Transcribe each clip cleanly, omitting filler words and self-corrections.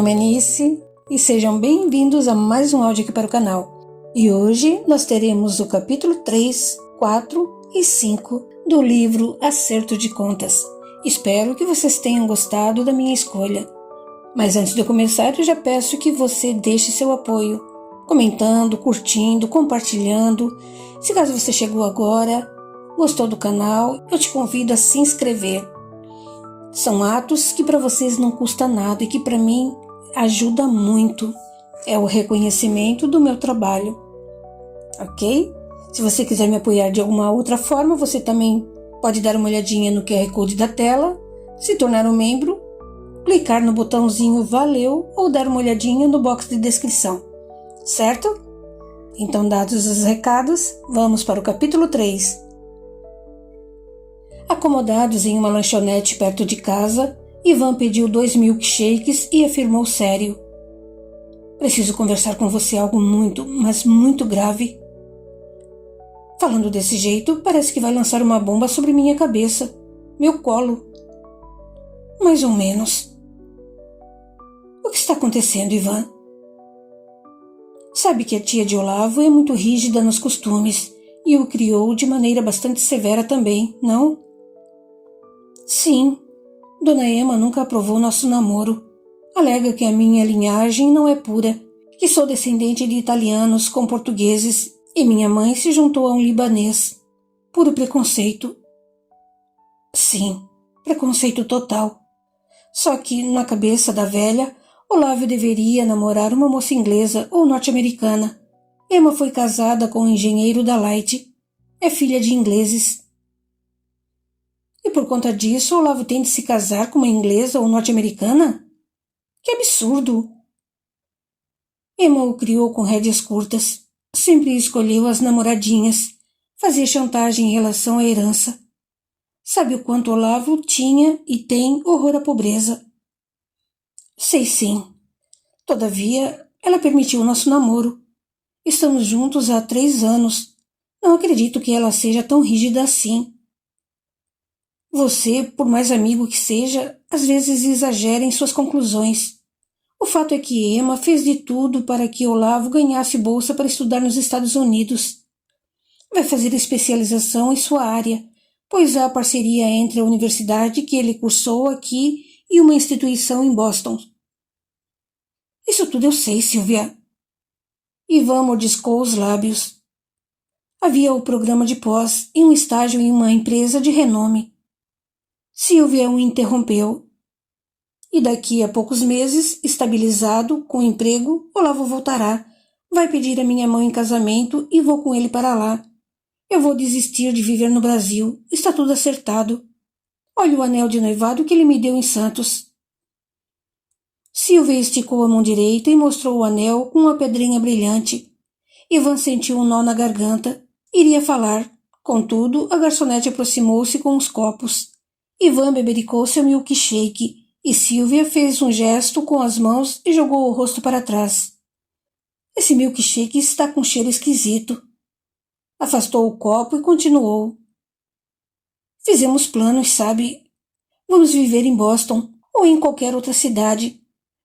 nome é Nice e sejam bem-vindos a mais um áudio aqui para o canal. E hoje nós teremos o capítulo 3, 4 e 5 do livro Acerto de Contas. Espero que vocês tenham gostado da minha escolha. Mas antes de eu começar, eu já peço que você deixe seu apoio, comentando, curtindo, compartilhando. Se caso você chegou agora, gostou do canal, eu te convido a se inscrever. São atos que para vocês não custa nada e que para mim ajuda muito. É o reconhecimento do meu trabalho, ok? Se você quiser me apoiar de alguma outra forma, você também pode dar uma olhadinha no QR Code da tela, se tornar um membro, clicar no botãozinho Valeu ou dar uma olhadinha no box de descrição, certo? Então, dados os recados, vamos para o capítulo 3. Acomodados em uma lanchonete perto de casa, Ivan pediu 2 milkshakes e afirmou sério: "Preciso conversar com você algo muito, mas muito grave." Falando desse jeito, parece que vai lançar uma bomba sobre minha cabeça, meu colo. Mais ou menos. O que está acontecendo, Ivan? Sabe que a tia de Olavo é muito rígida nos costumes e o criou de maneira bastante severa também, não? Sim, Dona Emma nunca aprovou nosso namoro. Alega que a minha linhagem não é pura, que sou descendente de italianos com portugueses e minha mãe se juntou a um libanês. Puro preconceito. Sim, preconceito total. Só que, na cabeça da velha, Olavo deveria namorar uma moça inglesa ou norte-americana. Emma foi casada com um engenheiro da Light. É filha de ingleses. E por conta disso, Olavo tem de se casar com uma inglesa ou norte-americana? Que absurdo! Emma o criou com rédeas curtas. Sempre escolheu as namoradinhas. Fazia chantagem em relação à herança. Sabe o quanto Olavo tinha e tem horror à pobreza. Sei sim. Todavia, ela permitiu o nosso namoro. Estamos juntos há 3 anos. Não acredito que ela seja tão rígida assim. Você, por mais amigo que seja, às vezes exagera em suas conclusões. O fato é que Emma fez de tudo para que Olavo ganhasse bolsa para estudar nos Estados Unidos. Vai fazer especialização em sua área, pois há parceria entre a universidade que ele cursou aqui e uma instituição em Boston. Isso tudo eu sei, Silvia. Ivan mordiscou os lábios. Havia o programa de pós e um estágio em uma empresa de renome. Silvia o interrompeu. E daqui a poucos meses, estabilizado, com emprego, Olavo voltará. Vai pedir a minha mão em casamento e vou com ele para lá. Eu vou desistir de viver no Brasil. Está tudo acertado. Olha o anel de noivado que ele me deu em Santos. Silvia esticou a mão direita e mostrou o anel com uma pedrinha brilhante. Ivan sentiu um nó na garganta. Iria falar. Contudo, a garçonete aproximou-se com os copos. Ivan bebericou seu milkshake e Silvia fez um gesto com as mãos e jogou o rosto para trás. Esse milkshake está com cheiro esquisito. Afastou o copo e continuou. Fizemos planos, sabe? Vamos viver em Boston ou em qualquer outra cidade.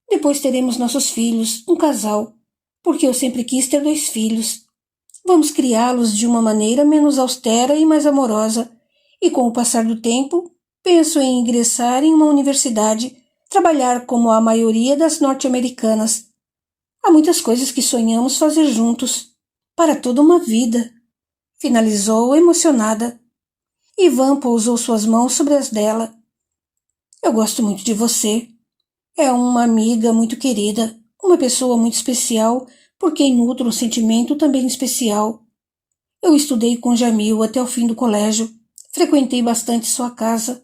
Depois teremos nossos filhos, um casal, porque eu sempre quis ter 2 filhos. Vamos criá-los de uma maneira menos austera e mais amorosa, e com o passar do tempo, penso em ingressar em uma universidade, trabalhar como a maioria das norte-americanas. Há muitas coisas que sonhamos fazer juntos, para toda uma vida. Finalizou emocionada. Ivan pousou suas mãos sobre as dela. Eu gosto muito de você. É uma amiga muito querida, uma pessoa muito especial, por quem nutro um sentimento também especial. Eu estudei com Jamil até o fim do colégio, frequentei bastante sua casa.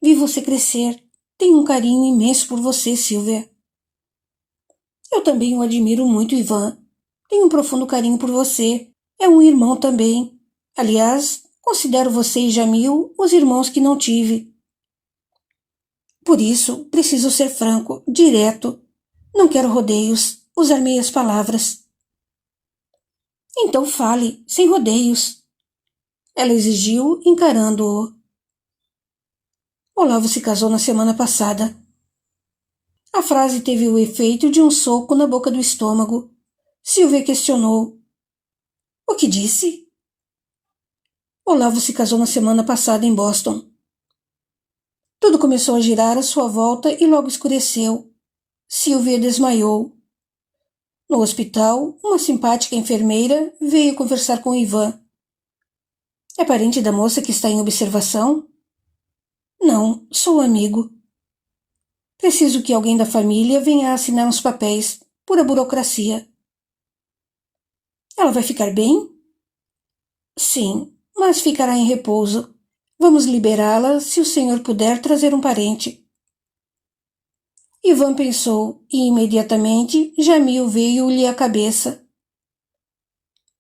Vi você crescer. Tenho um carinho imenso por você, Silvia. Eu também o admiro muito, Ivan. Tenho um profundo carinho por você. É um irmão também. Aliás, considero você e Jamil os irmãos que não tive. Por isso, preciso ser franco, direto. Não quero rodeios, usar meias palavras. Então fale, sem rodeios. Ela exigiu, encarando-o. Olavo se casou na semana passada. A frase teve o efeito de um soco na boca do estômago. Silvia questionou. O que disse? Olavo se casou na semana passada em Boston. Tudo começou a girar à sua volta e logo escureceu. Silvia desmaiou. No hospital, uma simpática enfermeira veio conversar com Ivan. É parente da moça que está em observação? Não, sou amigo. Preciso que alguém da família venha assinar uns papéis, pura burocracia. Ela vai ficar bem? Sim, mas ficará em repouso. Vamos liberá-la se o senhor puder trazer um parente. Ivan pensou e imediatamente Jamil veio-lhe à cabeça.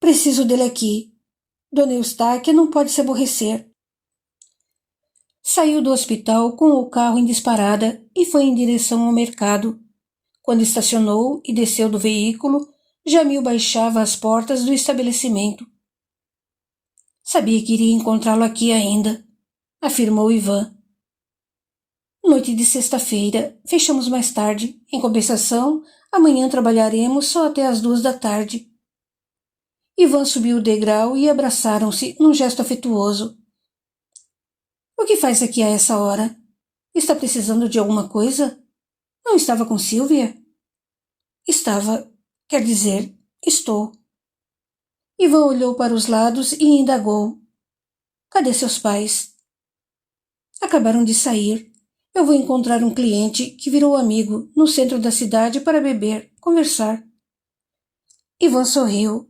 Preciso dele aqui. Dona Eustáquia não pode se aborrecer. Saiu do hospital com o carro em disparada e foi em direção ao mercado. Quando estacionou e desceu do veículo, Jamil baixava as portas do estabelecimento. Sabia que iria encontrá-lo aqui ainda, afirmou Ivan. Noite de sexta-feira, fechamos mais tarde. Em compensação, amanhã trabalharemos só até as 2 da tarde. Ivan subiu o degrau e abraçaram-se num gesto afetuoso. O que faz aqui a essa hora? Está precisando de alguma coisa? Não estava com Silvia? Estava. Quer dizer, estou. Ivan olhou para os lados e indagou. Cadê seus pais? Acabaram de sair. Eu vou encontrar um cliente que virou amigo no centro da cidade para beber, conversar. Ivan sorriu.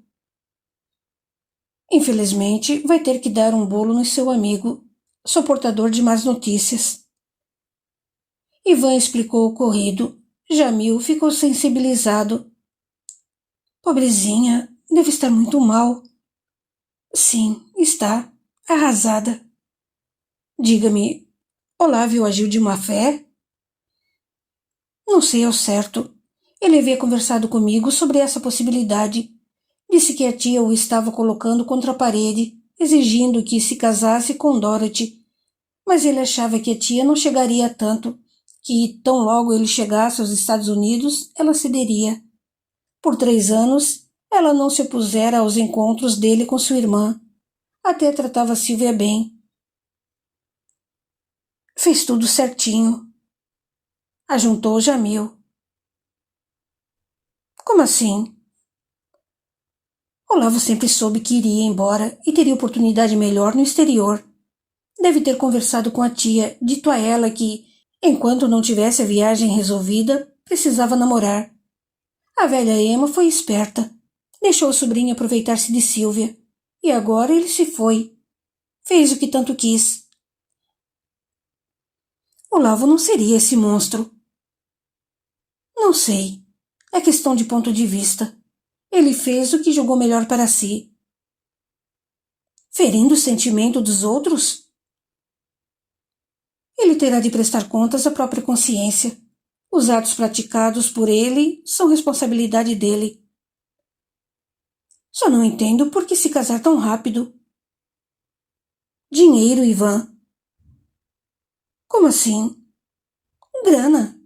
Infelizmente, vai ter que dar um bolo no seu amigo. Sou portador de más notícias. Ivan explicou o ocorrido. Jamil ficou sensibilizado. Pobrezinha, deve estar muito mal. Sim, está. Arrasada. Diga-me, Olávio agiu de má fé? Não sei ao certo. Ele havia conversado comigo sobre essa possibilidade. Disse que a tia o estava colocando contra a parede, exigindo que se casasse com Dorothy. Mas ele achava que a tia não chegaria a tanto, que tão logo ele chegasse aos Estados Unidos, ela cederia. Por 3 anos, ela não se opusera aos encontros dele com sua irmã. Até tratava Silvia bem. Fez tudo certinho. Ajuntou Jamil. Como assim? Olavo sempre soube que iria embora e teria oportunidade melhor no exterior. Deve ter conversado com a tia, dito a ela que, enquanto não tivesse a viagem resolvida, precisava namorar. A velha Emma foi esperta. Deixou a sobrinha aproveitar-se de Silvia. E agora ele se foi. Fez o que tanto quis. Olavo não seria esse monstro. Não sei. É questão de ponto de vista. Ele fez o que julgou melhor para si. Ferindo o sentimento dos outros? Ele terá de prestar contas à própria consciência. Os atos praticados por ele são responsabilidade dele. Só não entendo por que se casar tão rápido. Dinheiro, Ivan. Como assim? Grana.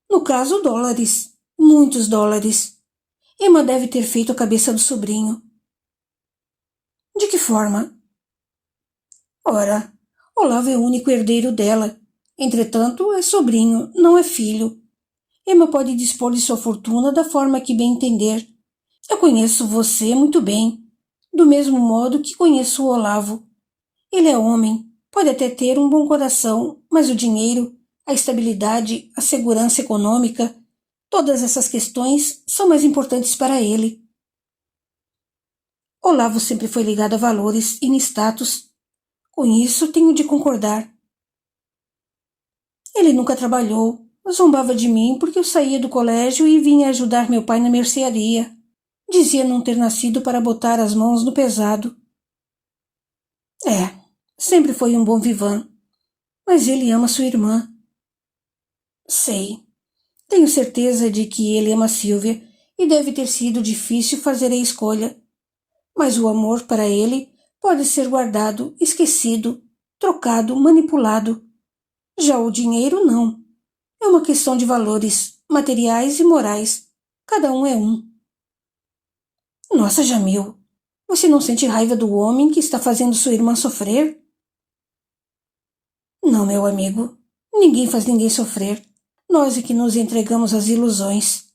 No caso, dólares. Muitos dólares. Emma deve ter feito a cabeça do sobrinho. De que forma? Ora, Olavo é o único herdeiro dela. Entretanto, é sobrinho, não é filho. Emma pode dispor de sua fortuna da forma que bem entender. Eu conheço você muito bem, do mesmo modo que conheço o Olavo. Ele é homem, pode até ter um bom coração, mas o dinheiro, a estabilidade, a segurança econômica, todas essas questões são mais importantes para ele. Olavo sempre foi ligado a valores e status. Com isso, tenho de concordar. Ele nunca trabalhou, zombava de mim porque eu saía do colégio e vinha ajudar meu pai na mercearia. Dizia não ter nascido para botar as mãos no pesado. Sempre foi um bom vivan. Mas ele ama sua irmã. Sei. Tenho certeza de que ele ama Silvia e deve ter sido difícil fazer a escolha. Mas o amor para ele pode ser guardado, esquecido, trocado, manipulado. Já o dinheiro não. É uma questão de valores, materiais e morais. Cada um é um. Nossa, Jamil, você não sente raiva do homem que está fazendo sua irmã sofrer? Não, meu amigo. Ninguém faz ninguém sofrer. Nós é que nos entregamos às ilusões.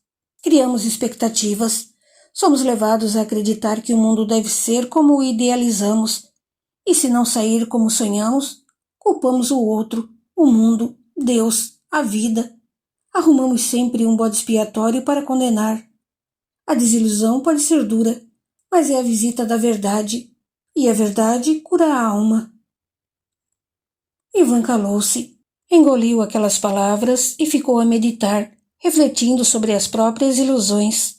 Criamos expectativas. Somos levados a acreditar que o mundo deve ser como o idealizamos. E se não sair como sonhamos, culpamos o outro, o mundo, Deus, a vida. Arrumamos sempre um bode expiatório para condenar. A desilusão pode ser dura, mas é a visita da verdade. E a verdade cura a alma. Ivan calou-se, engoliu aquelas palavras e ficou a meditar, refletindo sobre as próprias ilusões.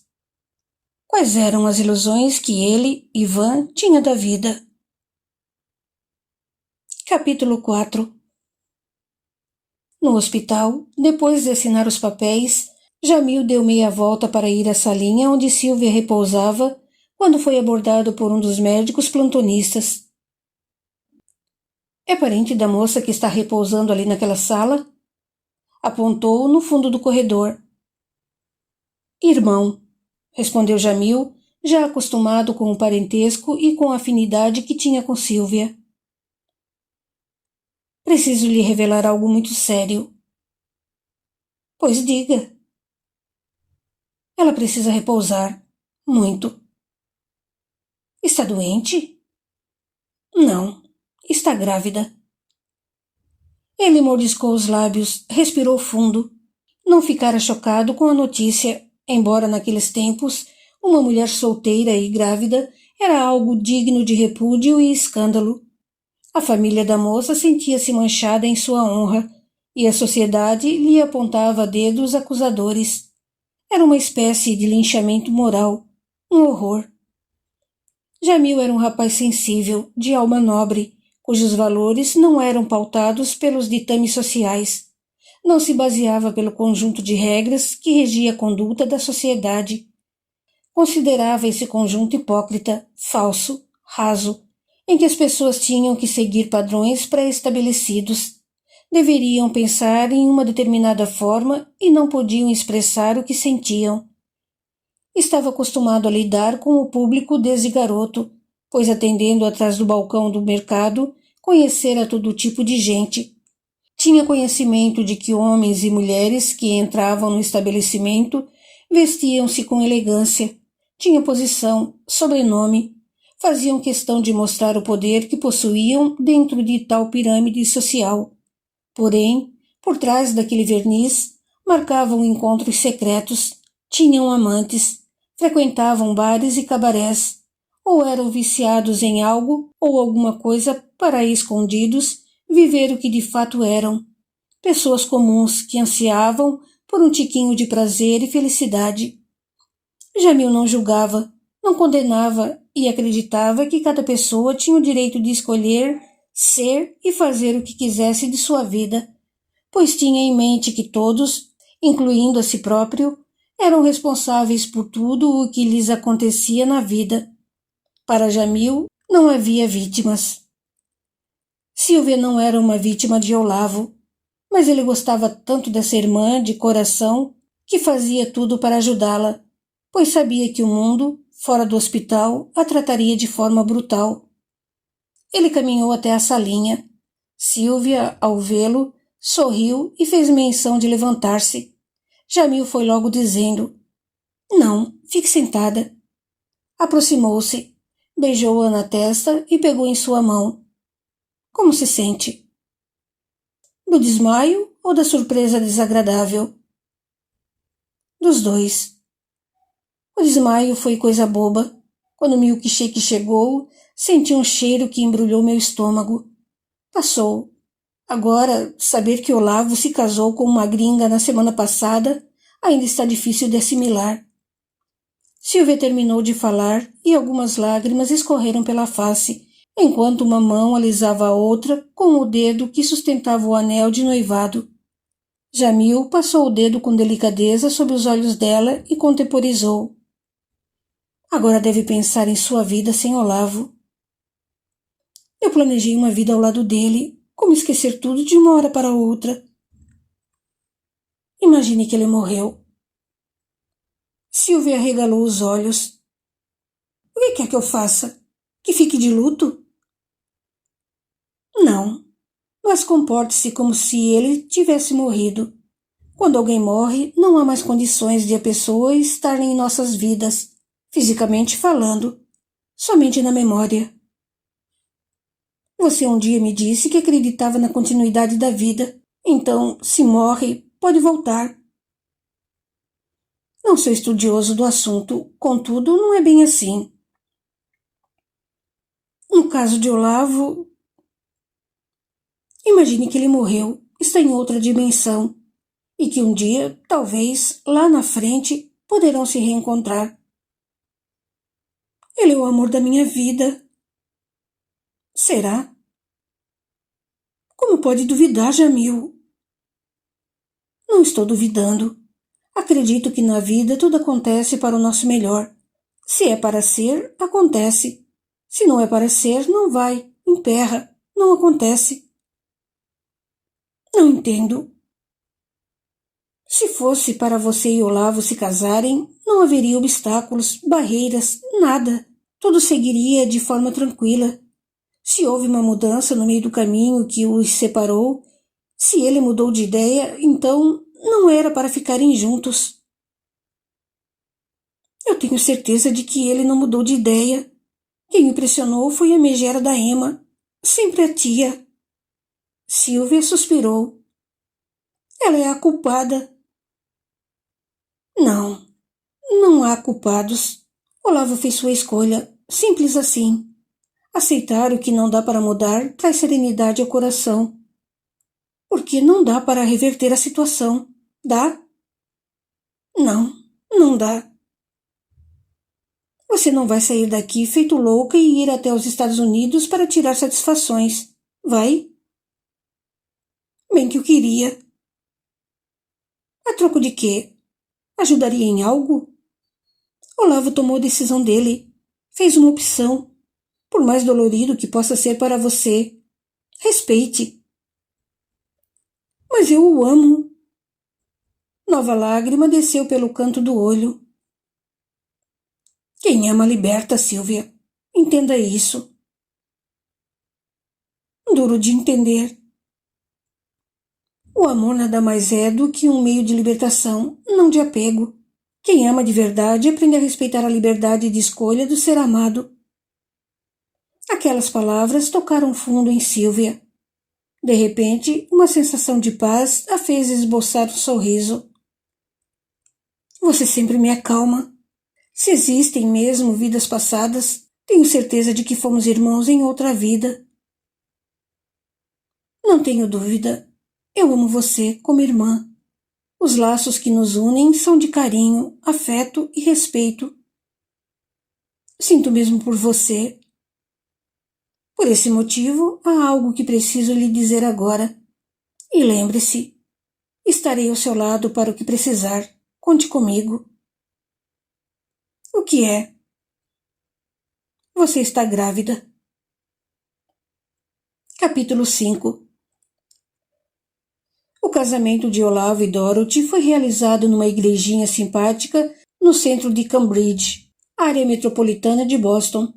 Quais eram as ilusões que ele, Ivan, tinha da vida? Capítulo 4. No hospital, depois de assinar os papéis, Jamil deu meia volta para ir à salinha onde Silvia repousava quando foi abordado por um dos médicos plantonistas. É parente da moça que está repousando ali naquela sala? Apontou no fundo do corredor. Irmão, respondeu Jamil, já acostumado com o parentesco e com a afinidade que tinha com Silvia. Preciso lhe revelar algo muito sério. Pois diga. Ela precisa repousar. Muito. Está doente? Não. Está grávida. Ele mordiscou os lábios, respirou fundo. Não ficara chocado com a notícia, embora naqueles tempos uma mulher solteira e grávida era algo digno de repúdio e escândalo. A família da moça sentia-se manchada em sua honra, e a sociedade lhe apontava dedos acusadores. Era uma espécie de linchamento moral, um horror. Jamil era um rapaz sensível, de alma nobre, cujos valores não eram pautados pelos ditames sociais. Não se baseava pelo conjunto de regras que regia a conduta da sociedade. Considerava esse conjunto hipócrita, falso, raso, em que as pessoas tinham que seguir padrões pré-estabelecidos. Deveriam pensar em uma determinada forma e não podiam expressar o que sentiam. Estava acostumado a lidar com o público desde garoto, pois atendendo atrás do balcão do mercado, conhecera todo tipo de gente. Tinha conhecimento de que homens e mulheres que entravam no estabelecimento vestiam-se com elegância, tinham posição, sobrenome, faziam questão de mostrar o poder que possuíam dentro de tal pirâmide social. Porém, por trás daquele verniz, marcavam encontros secretos, tinham amantes, frequentavam bares e cabarés, ou eram viciados em algo ou alguma coisa para escondidos viver o que de fato eram. Pessoas comuns que ansiavam por um tiquinho de prazer e felicidade. Jamil não julgava, não condenava e acreditava que cada pessoa tinha o direito de escolher, ser e fazer o que quisesse de sua vida, pois tinha em mente que todos, incluindo a si próprio, eram responsáveis por tudo o que lhes acontecia na vida. Para Jamil, não havia vítimas. Silvia não era uma vítima de Olavo, mas ele gostava tanto dessa irmã de coração que fazia tudo para ajudá-la, pois sabia que o mundo, fora do hospital, a trataria de forma brutal. Ele caminhou até a salinha. Silvia, ao vê-lo, sorriu e fez menção de levantar-se. Jamil foi logo dizendo: Não, fique sentada. Aproximou-se, beijou-a na testa e pegou em sua mão. Como se sente? Do desmaio ou da surpresa desagradável? Dos dois. O desmaio foi coisa boba. Quando o milkshake chegou, senti um cheiro que embrulhou meu estômago. Passou. Agora, saber que Olavo se casou com uma gringa na semana passada ainda está difícil de assimilar. Silvia terminou de falar e algumas lágrimas escorreram pela face, enquanto uma mão alisava a outra com o dedo que sustentava o anel de noivado. Jamil passou o dedo com delicadeza sobre os olhos dela e contemporizou. Agora deve pensar em sua vida sem Olavo. Eu planejei uma vida ao lado dele. Como esquecer tudo de uma hora para outra? Imagine que ele morreu. Silvia arregalou os olhos. O que quer que eu faça? Que fique de luto? Não, mas comporte-se como se ele tivesse morrido. Quando alguém morre, não há mais condições de a pessoa estar em nossas vidas, fisicamente falando, somente na memória. Você um dia me disse que acreditava na continuidade da vida, então, se morre, pode voltar. Não sou estudioso do assunto, contudo, não é bem assim. No caso de Olavo, imagine que ele morreu, está em outra dimensão, e que um dia, talvez, lá na frente, poderão se reencontrar. Ele é o amor da minha vida. Será? Como pode duvidar, Jamil? Não estou duvidando. Acredito que na vida tudo acontece para o nosso melhor. Se é para ser, acontece. Se não é para ser, não vai, emperra, não acontece. Não entendo. Se fosse para você e Olavo se casarem, não haveria obstáculos, barreiras, nada. Tudo seguiria de forma tranquila. Se houve uma mudança no meio do caminho que os separou, se ele mudou de ideia, então não era para ficarem juntos. Eu tenho certeza de que ele não mudou de ideia. Quem me impressionou foi a megera da Emma. Sempre a tia. Silvia suspirou. Ela é a culpada. Não, não há culpados. Olavo fez sua escolha, simples assim. Aceitar o que não dá para mudar traz serenidade ao coração. Porque não dá para reverter a situação. Dá? Não, não dá. Você não vai sair daqui feito louca e ir até os Estados Unidos para tirar satisfações. Vai? Bem que eu queria. A troco de quê? Ajudaria em algo? Olavo tomou a decisão dele. Fez uma opção. Por mais dolorido que possa ser para você. Respeite. Mas eu o amo. Nova lágrima desceu pelo canto do olho. Quem ama liberta, Silvia. Entenda isso. Duro de entender. O amor nada mais é do que um meio de libertação, não de apego. Quem ama de verdade aprende a respeitar a liberdade de escolha do ser amado. Aquelas palavras tocaram fundo em Silvia. De repente, uma sensação de paz a fez esboçar um sorriso. Você sempre me acalma. Se existem mesmo vidas passadas, tenho certeza de que fomos irmãos em outra vida. Não tenho dúvida. Eu amo você como irmã. Os laços que nos unem são de carinho, afeto e respeito. Sinto mesmo por você. Por esse motivo, há algo que preciso lhe dizer agora. E lembre-se, estarei ao seu lado para o que precisar. Conte comigo. O que é? Você está grávida. Capítulo 5. O casamento de Olavo e Dorothy foi realizado numa igrejinha simpática no centro de Cambridge, área metropolitana de Boston.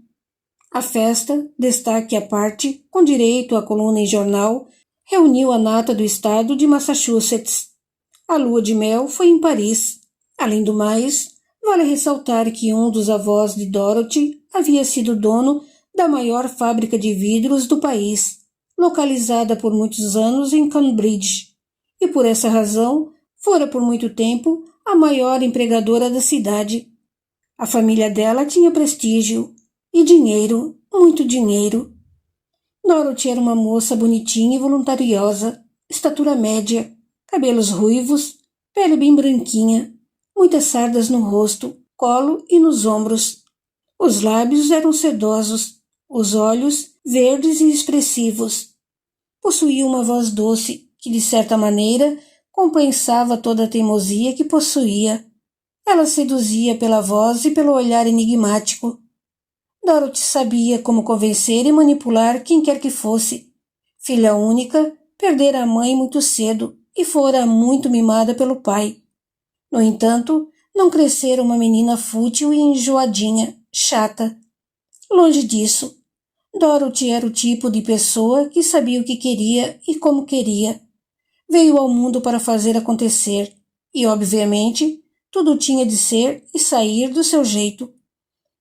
A festa, destaque à parte, com direito à coluna em jornal, reuniu a nata do estado de Massachusetts. A lua de mel foi em Paris. Além do mais, vale ressaltar que um dos avós de Dorothy havia sido dono da maior fábrica de vidros do país, localizada por muitos anos em Cambridge, e por essa razão fora por muito tempo a maior empregadora da cidade. A família dela tinha prestígio e dinheiro, muito dinheiro. Dorothy era uma moça bonitinha e voluntariosa, estatura média, cabelos ruivos, pele bem branquinha, muitas sardas no rosto, colo e nos ombros. Os lábios eram sedosos, os olhos verdes e expressivos. Possuía uma voz doce, que de certa maneira compensava toda a teimosia que possuía. Ela seduzia pela voz e pelo olhar enigmático. Dorothy sabia como convencer e manipular quem quer que fosse. Filha única, perdera a mãe muito cedo e fora muito mimada pelo pai. No entanto, não crescera uma menina fútil e enjoadinha, chata. Longe disso. Dorothy era o tipo de pessoa que sabia o que queria e como queria. Veio ao mundo para fazer acontecer, e, obviamente, tudo tinha de ser e sair do seu jeito.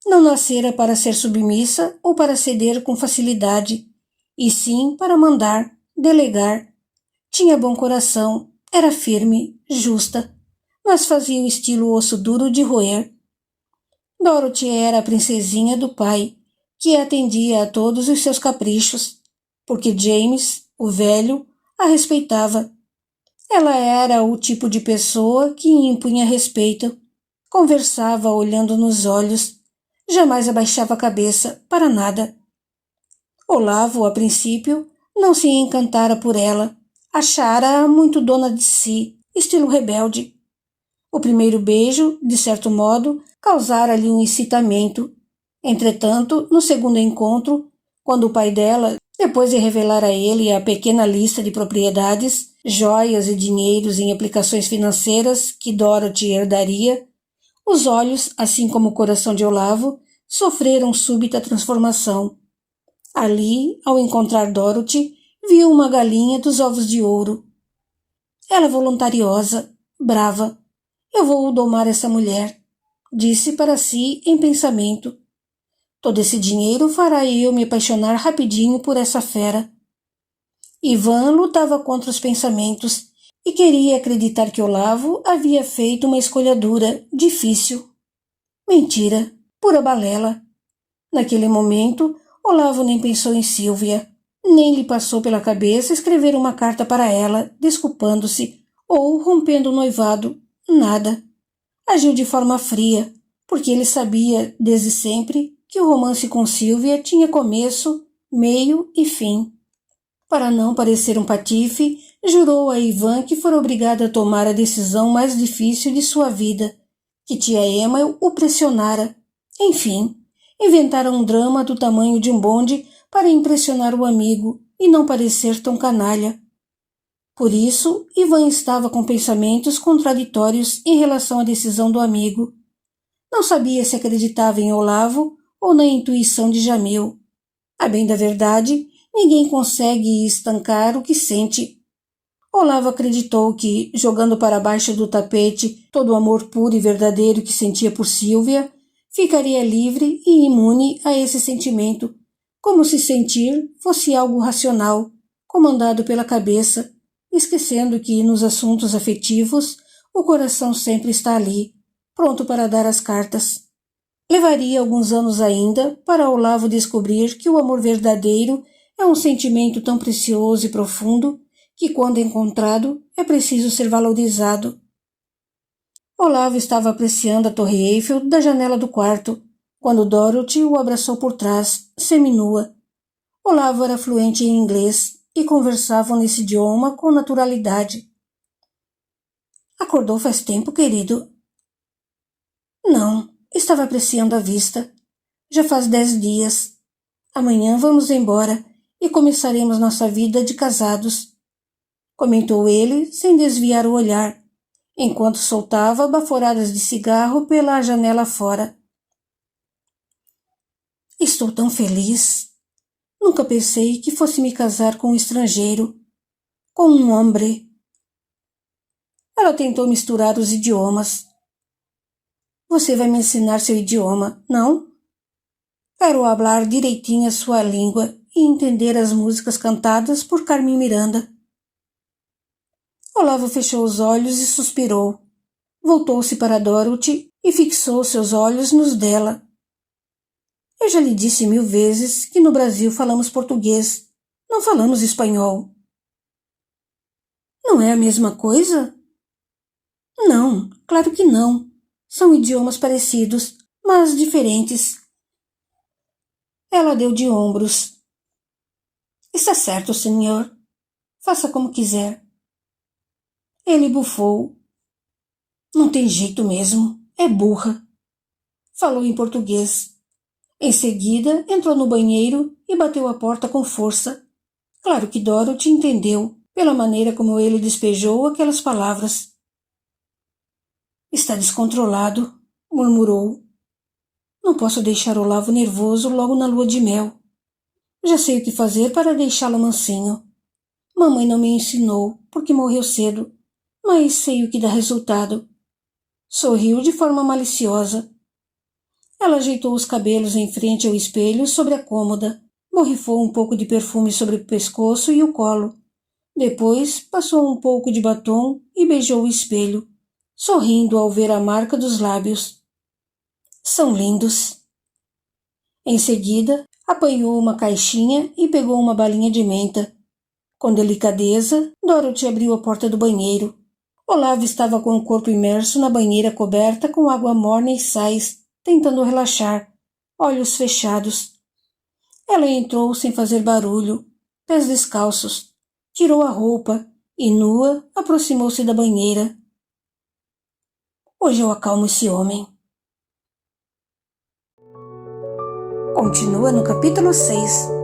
Não nascera para ser submissa ou para ceder com facilidade, e sim para mandar, delegar. Tinha bom coração, era firme, justa, mas fazia o estilo osso duro de roer. Dorothy era a princesinha do pai, que atendia a todos os seus caprichos, porque James, o velho, a respeitava. Ela era o tipo de pessoa que impunha respeito, conversava olhando nos olhos, jamais abaixava a cabeça para nada. Olavo, a princípio, não se encantara por ela, achara-a muito dona de si, estilo rebelde. O primeiro beijo, de certo modo, causara-lhe um excitamento. Entretanto, no segundo encontro, quando o pai dela, depois de revelar a ele a pequena lista de propriedades, joias e dinheiros em aplicações financeiras que Dorothy herdaria, os olhos, assim como o coração de Olavo, sofreram súbita transformação. Ali, ao encontrar Dorothy, viu uma galinha dos ovos de ouro. Ela voluntariosa, brava. Eu vou domar essa mulher, disse para si em pensamento. Todo esse dinheiro fará eu me apaixonar rapidinho por essa fera. Ivan lutava contra os pensamentos e queria acreditar que Olavo havia feito uma escolha dura, difícil. Mentira, pura balela. Naquele momento, Olavo nem pensou em Sílvia, nem lhe passou pela cabeça escrever uma carta para ela, desculpando-se, ou rompendo o noivado. Nada. Agiu de forma fria, porque ele sabia, desde sempre, que o romance com Sílvia tinha começo, meio e fim. Para não parecer um patife, jurou a Ivan que fora obrigada a tomar a decisão mais difícil de sua vida, que tia Emma o pressionara. Enfim, inventaram um drama do tamanho de um bonde para impressionar o amigo e não parecer tão canalha. Por isso, Ivan estava com pensamentos contraditórios em relação à decisão do amigo. Não sabia se acreditava em Olavo ou na intuição de Jamil. A bem da verdade, ninguém consegue estancar o que sente. Olavo acreditou que, jogando para baixo do tapete todo o amor puro e verdadeiro que sentia por Sílvia, ficaria livre e imune a esse sentimento, como se sentir fosse algo racional, comandado pela cabeça, esquecendo que, nos assuntos afetivos, o coração sempre está ali, pronto para dar as cartas. Levaria alguns anos ainda para Olavo descobrir que o amor verdadeiro é um sentimento tão precioso e profundo que, quando encontrado, é preciso ser valorizado. Olavo estava apreciando a Torre Eiffel da janela do quarto, quando Dorothy o abraçou por trás, seminua. Olavo era fluente em inglês e conversavam nesse idioma com naturalidade. Acordou faz tempo, querido? Não, estava apreciando a vista. Já faz 10 dias. Amanhã vamos embora e começaremos nossa vida de casados, comentou ele sem desviar o olhar, enquanto soltava baforadas de cigarro pela janela fora. Estou tão feliz. Nunca pensei que fosse me casar com um estrangeiro, com um homem. Ela tentou misturar os idiomas. Você vai me ensinar seu idioma, não? Quero falar direitinho a sua língua e entender as músicas cantadas por Carmen Miranda. Olavo fechou os olhos e suspirou. Voltou-se para Dorothy e fixou seus olhos nos dela. Eu já lhe disse 1000 vezes que no Brasil falamos português, não falamos espanhol. Não é a mesma coisa? Não, claro que não. São idiomas parecidos, mas diferentes. Ela deu de ombros. Está certo, senhor. Faça como quiser. Ele bufou. Não tem jeito mesmo. É burra. Falou em português. Em seguida, entrou no banheiro e bateu a porta com força. Claro que Dorothy entendeu, pela maneira como ele despejou aquelas palavras. Está descontrolado, murmurou. Não posso deixar Olavo nervoso logo na lua de mel. Já sei o que fazer para deixá-lo mansinho. Mamãe não me ensinou, porque morreu cedo, mas sei o que dá resultado. Sorriu de forma maliciosa. Ela ajeitou os cabelos em frente ao espelho sobre a cômoda, borrifou um pouco de perfume sobre o pescoço e o colo. Depois passou um pouco de batom e beijou o espelho, sorrindo ao ver a marca dos lábios. São lindos. Em seguida, apanhou uma caixinha e pegou uma balinha de menta. Com delicadeza, Dorothy abriu a porta do banheiro. Olavo estava com o corpo imerso na banheira coberta com água morna e sais, tentando relaxar, olhos fechados. Ela entrou sem fazer barulho, pés descalços, tirou a roupa e, nua, aproximou-se da banheira. Hoje eu acalmo esse homem. Continua no capítulo 6.